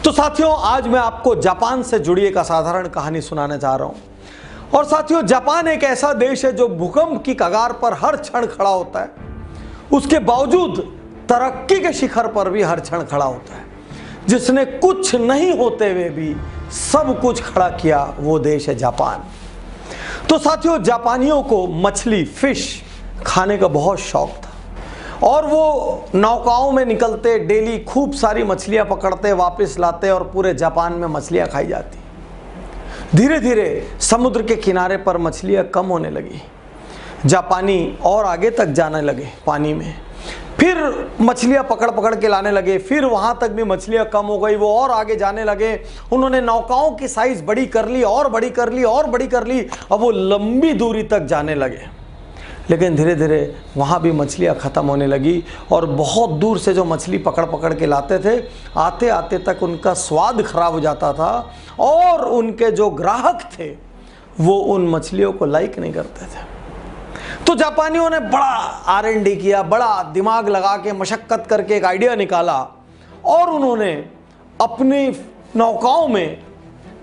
तो साथियों, आज मैं आपको जापान से जुड़ी एक असाधारण कहानी सुनाने जा रहा हूं। और साथियों, जापान एक ऐसा देश है जो भूकंप की कगार पर हर क्षण खड़ा होता है। उसके बावजूद तरक्की के शिखर पर भी हर क्षण खड़ा होता है। जिसने कुछ नहीं होते हुए भी सब कुछ खड़ा किया, वो देश है जापान। तो साथियों, जापानियों को मछली, फिश खाने का बहुत शौक था और वो नौकाओं में निकलते, डेली खूब सारी मछलियां पकड़ते, वापस लाते और पूरे जापान में मछलियां खाई जाती। धीरे धीरे समुद्र के किनारे पर मछलियां कम होने लगी। जापानी और आगे तक जाने लगे पानी में, फिर मछलियां पकड़ पकड़ के लाने लगे। फिर वहां तक भी मछलियां कम हो गई, वो और आगे जाने लगे। उन्होंने नौकाओं की साइज बड़ी कर ली और बड़ी कर ली और बड़ी कर ली। अब वो लंबी दूरी तक जाने लगे, लेकिन धीरे धीरे वहाँ भी मछलियाँ ख़त्म होने लगी और बहुत दूर से जो मछली पकड़ पकड़ के लाते थे, आते आते तक उनका स्वाद खराब हो जाता था और उनके जो ग्राहक थे वो उन मछलियों को लाइक नहीं करते थे। तो जापानियों ने बड़ा R&D किया, बड़ा दिमाग लगा के मशक्क़त करके एक आइडिया निकाला और उन्होंने अपनी नौकाओं में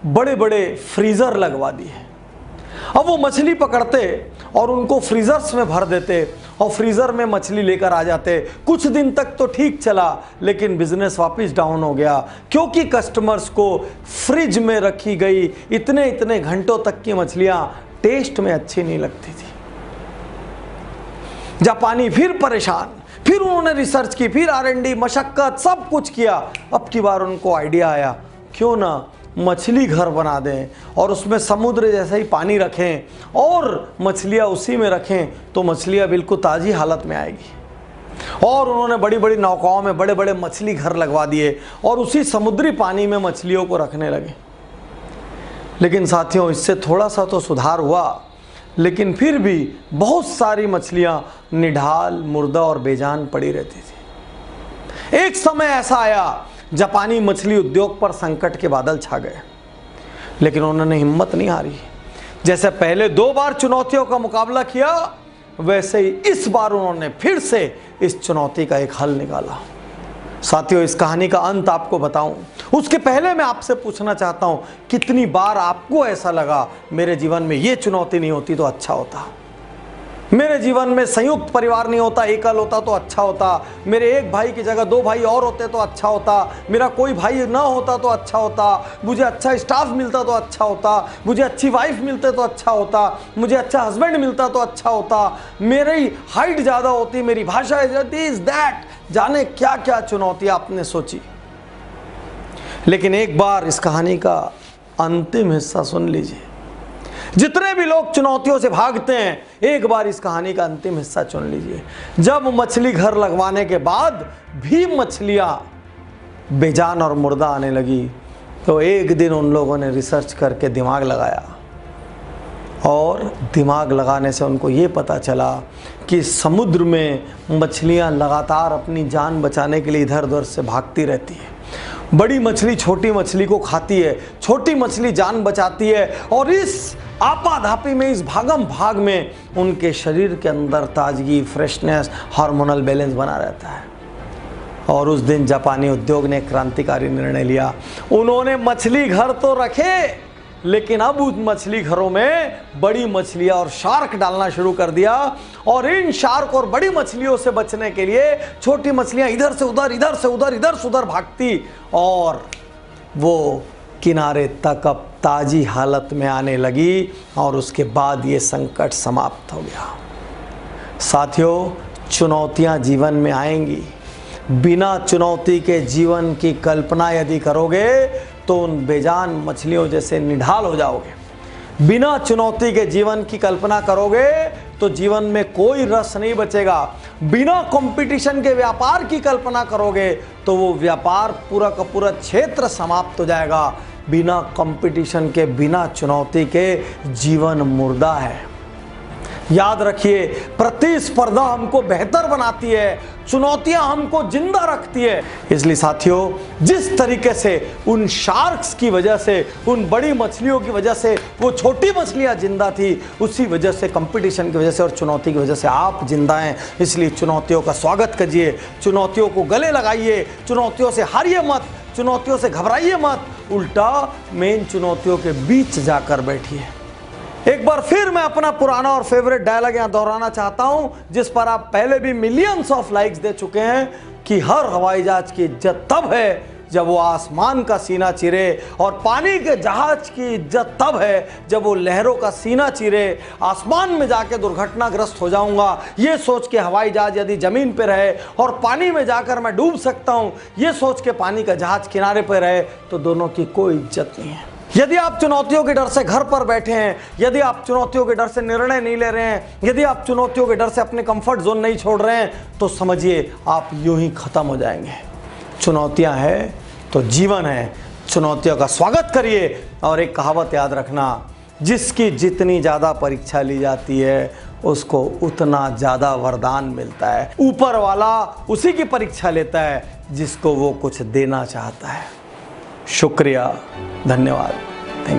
बड़े बड़े फ्रीज़र लगवा दिए। अब वो मछली पकड़ते और उनको फ्रीजर्स में भर देते और फ्रीजर में मछली लेकर आ जाते। कुछ दिन तक तो ठीक चला, लेकिन बिजनेस वापस डाउन हो गया, क्योंकि कस्टमर्स को फ्रिज में रखी गई इतने इतने घंटों तक की मछलियां टेस्ट में अच्छी नहीं लगती थी। जापानी फिर परेशान, फिर उन्होंने रिसर्च की, फिर R&D, मशक्कत, सब कुछ किया। अब की बार उनको आइडिया आया, क्यों ना मछली घर बना दें और उसमें समुद्र जैसा ही पानी रखें और मछलियाँ उसी में रखें, तो मछलियाँ बिल्कुल ताज़ी हालत में आएगी। और उन्होंने बड़ी बड़ी नौकाओं में बड़े बड़े मछली घर लगवा दिए और उसी समुद्री पानी में मछलियों को रखने लगे। लेकिन साथियों, इससे थोड़ा सा तो सुधार हुआ, लेकिन फिर भी बहुत सारी मछलियाँ निढाल, मुर्दा और बेजान पड़ी रहती थी। एक समय ऐसा आया, जापानी मछली उद्योग पर संकट के बादल छा गए, लेकिन उन्होंने हिम्मत नहीं हारी। जैसे पहले 2 बार चुनौतियों का मुकाबला किया, वैसे ही इस बार उन्होंने फिर से इस चुनौती का एक हल निकाला। साथियों, इस कहानी का अंत आपको बताऊं, उसके पहले मैं आपसे पूछना चाहता हूं, कितनी बार आपको ऐसा लगा, मेरे जीवन में ये चुनौती नहीं होती तो अच्छा होता, मेरे जीवन में संयुक्त परिवार नहीं होता, एकल होता तो अच्छा होता, मेरे एक भाई की जगह 2 भाई और होते तो अच्छा होता, मेरा कोई भाई ना होता तो अच्छा होता, मुझे अच्छा स्टाफ मिलता तो अच्छा होता, मुझे अच्छी वाइफ मिलते तो अच्छा होता, मुझे अच्छा हस्बैंड मिलता तो अच्छा होता, मेरी हाइट ज़्यादा होती, मेरी भाषा इज दैट, जाने क्या क्या चुनौती आपने सोची। लेकिन एक बार इस कहानी का अंतिम हिस्सा सुन लीजिए। जितने भी लोग चुनौतियों से भागते हैं, एक बार इस कहानी का अंतिम हिस्सा सुन लीजिए। जब मछली घर लगवाने के बाद भी मछलियां बेजान और मुर्दा आने लगी, तो एक दिन उन लोगों ने रिसर्च करके दिमाग लगाया और दिमाग लगाने से उनको ये पता चला कि समुद्र में मछलियां लगातार अपनी जान बचाने के लिए इधर उधर से भागती रहती है। बड़ी मछली छोटी मछली को खाती है, छोटी मछली जान बचाती है और इस आपाधापी में, इस भागम भाग में उनके शरीर के अंदर ताजगी, फ्रेशनेस, हार्मोनल बैलेंस बना रहता है। और उस दिन जापानी उद्योग ने क्रांतिकारी निर्णय लिया। उन्होंने मछली घर तो रखे, लेकिन अब उस मछली घरों में बड़ी मछलियां और शार्क डालना शुरू कर दिया। और इन शार्क और बड़ी मछलियों से बचने के लिए छोटी मछलियां इधर से उधर, इधर से उधर, इधर से उधर भागती और वो किनारे तक अब ताजी हालत में आने लगी। और उसके बाद ये संकट समाप्त हो गया। साथियों, चुनौतियां जीवन में आएंगी। बिना चुनौती के जीवन की कल्पना यदि करोगे तो उन बेजान मछलियों जैसे निढाल हो जाओगे। बिना चुनौती के जीवन की कल्पना करोगे तो जीवन में कोई रस नहीं बचेगा। बिना कंपटीशन के व्यापार की कल्पना करोगे तो वो व्यापार पूरा का पूरा क्षेत्र समाप्त हो जाएगा। बिना कंपटीशन के, बिना चुनौती के जीवन मुर्दा है। याद रखिए, प्रतिस्पर्धा हमको बेहतर बनाती है, चुनौतियां हमको जिंदा रखती है। इसलिए साथियों, जिस तरीके से उन शार्क्स की वजह से, उन बड़ी मछलियों की वजह से वो छोटी मछलियां जिंदा थी, उसी वजह से, कंपटीशन की वजह से और चुनौती की वजह से आप जिंदा हैं। इसलिए चुनौतियों का स्वागत कीजिए, चुनौतियों को गले लगाइए, चुनौतियों से हारिए मत, चुनौतियों से घबराइए मत, उल्टा मेन चुनौतियों के बीच जाकर बैठिए। एक बार फिर मैं अपना पुराना और फेवरेट डायलॉग यहां दोहराना चाहता हूं, जिस पर आप पहले भी मिलियंस ऑफ लाइक्स दे चुके हैं, कि हर हवाई जहाज की इज्जत तब है जब वो आसमान का सीना चीरे, और पानी के जहाज की इज्जत तब है जब वो लहरों का सीना चीरे। आसमान में जाके दुर्घटनाग्रस्त हो जाऊंगा ये सोच के हवाई जहाज यदि जमीन पे रहे, और पानी में जाकर मैं डूब सकता हूं ये सोच के पानी का जहाज किनारे पे रहे, तो दोनों की कोई इज्जत नहीं है। यदि आप चुनौतियों के डर से घर पर बैठे हैं, यदि आप चुनौतियों के डर से निर्णय नहीं ले रहे हैं, यदि आप चुनौतियों के डर से अपने कंफर्ट जोन नहीं छोड़ रहे हैं, तो समझिए आप यूं ही खत्म हो जाएंगे। चुनौतियां हैं तो जीवन है, चुनौतियों का स्वागत करिए। और एक कहावत याद रखना, जिसकी जितनी ज़्यादा परीक्षा ली जाती है उसको उतना ज़्यादा वरदान मिलता है। ऊपर वाला उसी की परीक्षा लेता है जिसको वो कुछ देना चाहता है। शुक्रिया, धन्यवाद।